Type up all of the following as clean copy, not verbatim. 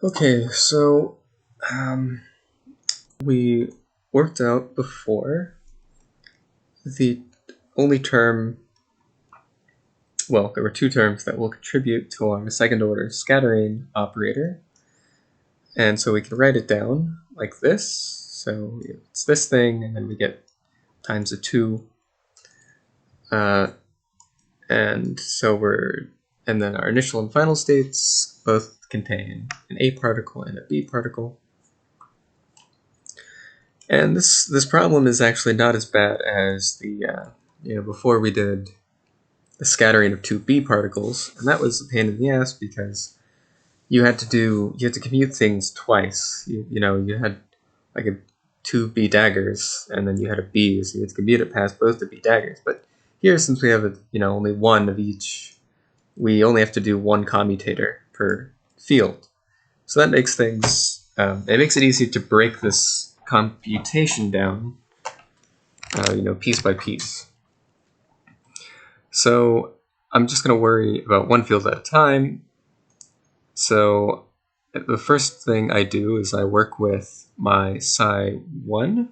Okay, so we worked out before the only term, well, there were two terms that will contribute to our second order scattering operator. And so we can write it down like this. So it's this thing, and then we get times a 2. And then our initial and final states both contain an A particle and a B particle. And this problem is actually not as bad as the before we did the scattering of two B particles, and that was a pain in the ass because you had to commute things twice. You had like two B daggers, and then you had a B, so you had to commute it past both the B daggers. But here, since we have only one of each, we only have to do one commutator per field. So that makes things it makes it easy to break this computation down, piece by piece. So I'm just going to worry about one field at a time. So the first thing I do is I work with my psi1.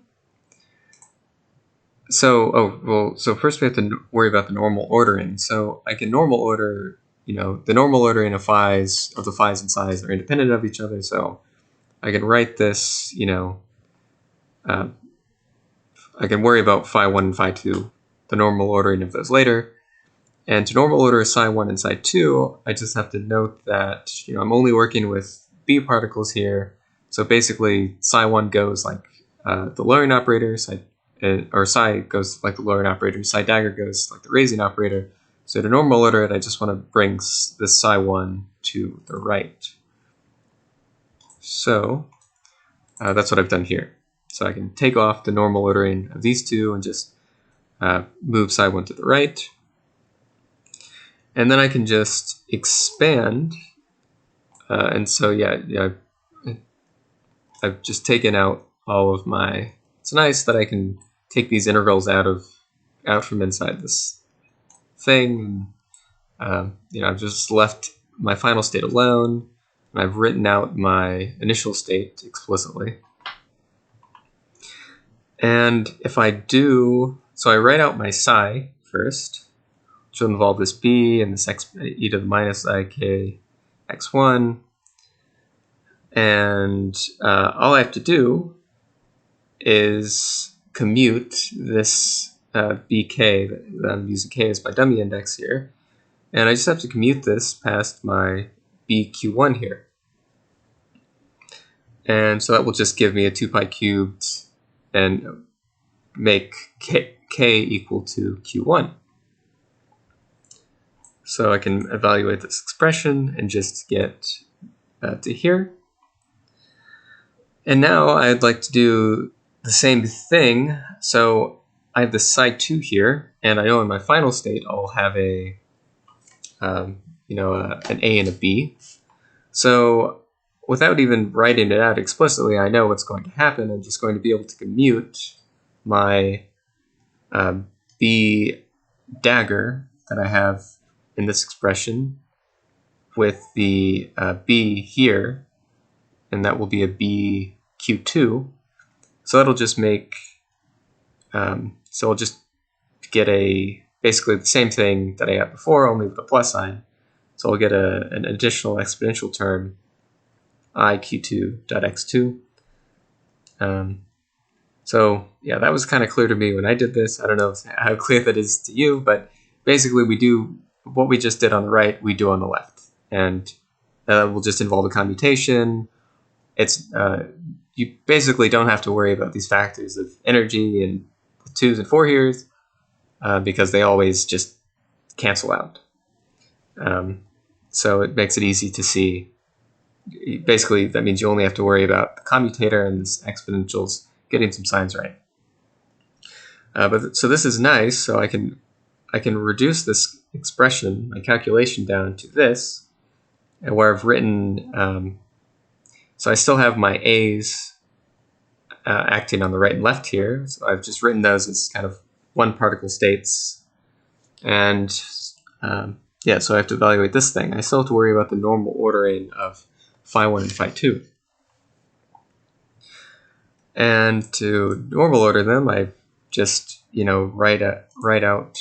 So first we have to worry about the normal ordering. So I can normal order, the normal ordering of the phis and psis are independent of each other. So I can write this, I can worry about phi1 and phi2, the normal ordering of those later. And to normal order psi1 and psi2, I just have to note that I'm only working with B particles here. So basically, psi1 goes like the lowering operator, or psi goes like the lowering operator, psi dagger goes like the raising operator. So to normal order it, I just want to bring this psi1 to the right. So that's what I've done here. So I can take off the normal ordering of these two and just move psi1 to the right. And then I can just expand. And so, I've just taken out all of my... It's nice that I can take these integrals out from inside this thing. I've just left my final state alone, and I've written out my initial state explicitly. And if I do... So I write out my psi first, which will involve this b and this e to the minus ik x1. And all I have to do is commute this bk, that I'm using k as my dummy index here. And I just have to commute this past my bq1 here. And so that will just give me a 2 pi cubed and make k equal to q1. So I can evaluate this expression and just get to here. And now I'd like to do the same thing. So I have this psi2 here, and I know in my final state I'll have an A and a B. So without even writing it out explicitly, I know what's going to happen. I'm just going to be able to commute my B dagger that I have in this expression with the B here, and that will be a BQ2. So that'll just make, so I'll just get basically the same thing that I had before, only with a plus sign. So I'll get an additional exponential term, iq2.x2. So yeah, that was kind of clear to me when I did this. I don't know how clear that is to you, but basically we do what we just did on the right, we do on the left. And will just involve a commutation. It's you basically don't have to worry about these factors of energy and 2s and 4 heres because they always just cancel out. So it makes it easy to see. Basically, that means you only have to worry about the commutator and this exponentials getting some signs right. So this is nice. So I can reduce this expression, my calculation, down to this, and where I've written. So I still have my A's acting on the right and left here. So I've just written those as kind of one particle states. And so I have to evaluate this thing. I still have to worry about the normal ordering of phi1 and phi2. And to normal order them, I just, write out,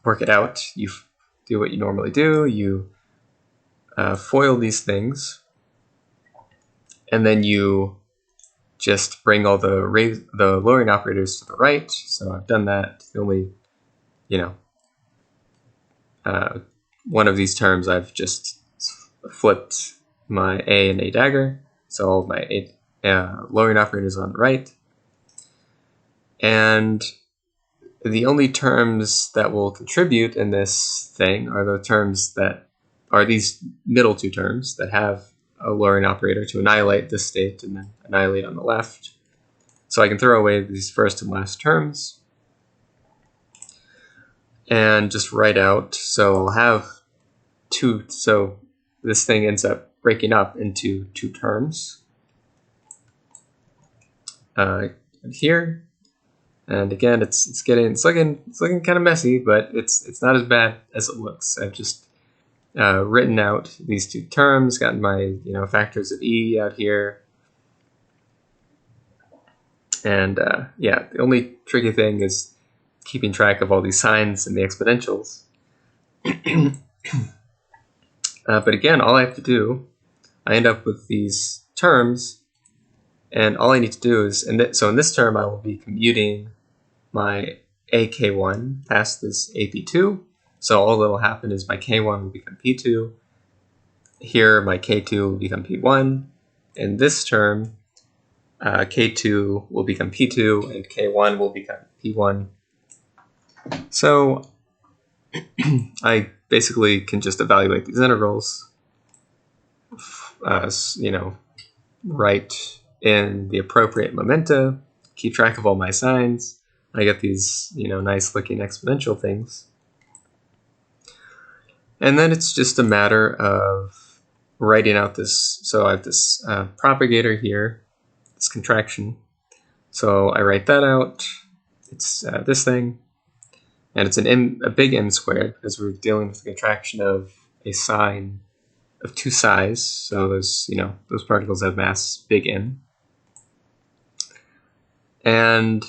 work it out. You do what you normally do. You FOIL these things, and then you just bring all the lowering operators to the right. So I've done that. The only, one of these terms I've just flipped my A and A dagger. So all my lowering operators on the right. And the only terms that will contribute in this thing are the terms that are these middle two terms that have a lowering operator to annihilate this state and then annihilate on the left. So I can throw away these first and last terms and just write out. So I'll have two. So this thing ends up breaking up into two terms here. And again, it's looking kind of messy, but it's not as bad as it looks. I've just written out these two terms, gotten my factors of e out here, and yeah, the only tricky thing is keeping track of all these signs and the exponentials. But again, all I have to do, I end up with these terms, and all I need to do is, so in this term I will be commuting my AK1 past this AP2. So all that will happen is my K1 will become P2. Here my K2 will become P1. In this term, K2 will become P2 and K1 will become P1. So I basically can just evaluate these integrals, write in the appropriate momenta, keep track of all my signs. I get these, nice looking exponential things. And then it's just a matter of writing out this. So I have this propagator here, this contraction. So I write that out. It's this thing. And it's a big n squared because we're dealing with the contraction of a sign of two psi's. So those particles have mass big N. And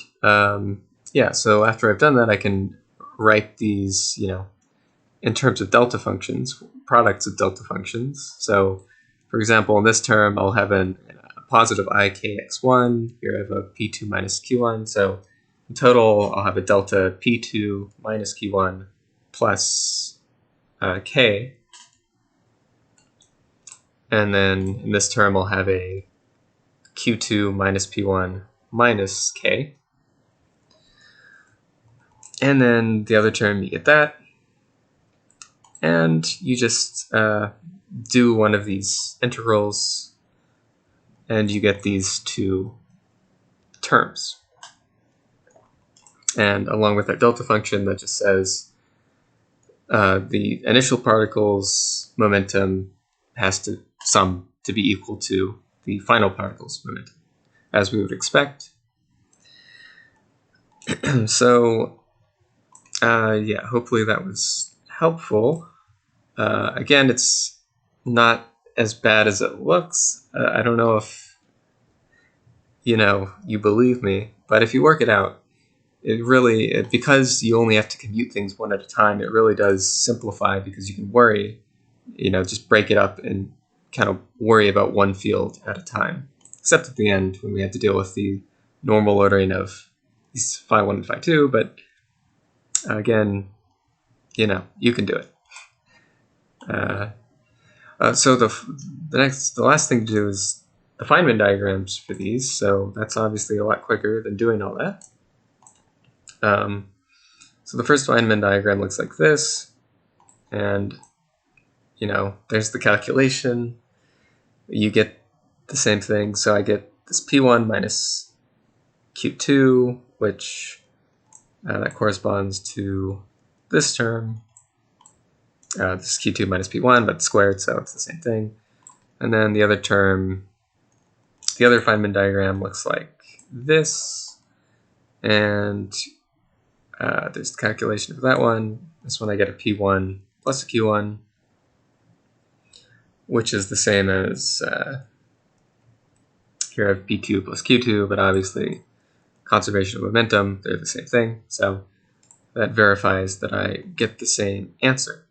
yeah, so after I've done that, I can write these, in terms of delta functions, products of delta functions. So, for example, in this term, I'll have a positive ikx1. Here I have a p2 minus q1. So in total, I'll have a delta p2 minus q1 plus k. And then in this term, I'll have a q2 minus p1 minus k. And then the other term, you get that. And you just do one of these integrals, and you get these two terms. And along with that delta function that just says the initial particle's momentum has to sum to be equal to the final particle's momentum, as we would expect. So yeah, hopefully that was helpful. Again, it's not as bad as it looks. I don't know if you believe me, but if you work it out, it really, because you only have to compute things one at a time, it really does simplify because you can worry, just break it up and kind of worry about one field at a time. Except at the end when we have to deal with the normal ordering of these phi1 and phi2, but again, you can do it. So the last thing to do is the Feynman diagrams for these. So that's obviously a lot quicker than doing all that. So the first Feynman diagram looks like this, and there's the calculation. You get the same thing. So I get this P1 minus Q2, which that corresponds to this term. This is Q2 minus P1, but squared, so it's the same thing. And then the other term, the other Feynman diagram looks like this. And there's the calculation for that one. This one I get a P1 plus a Q1. which is the same as, here I have p2 plus q2, but obviously conservation of momentum, they're the same thing. So that verifies that I get the same answer.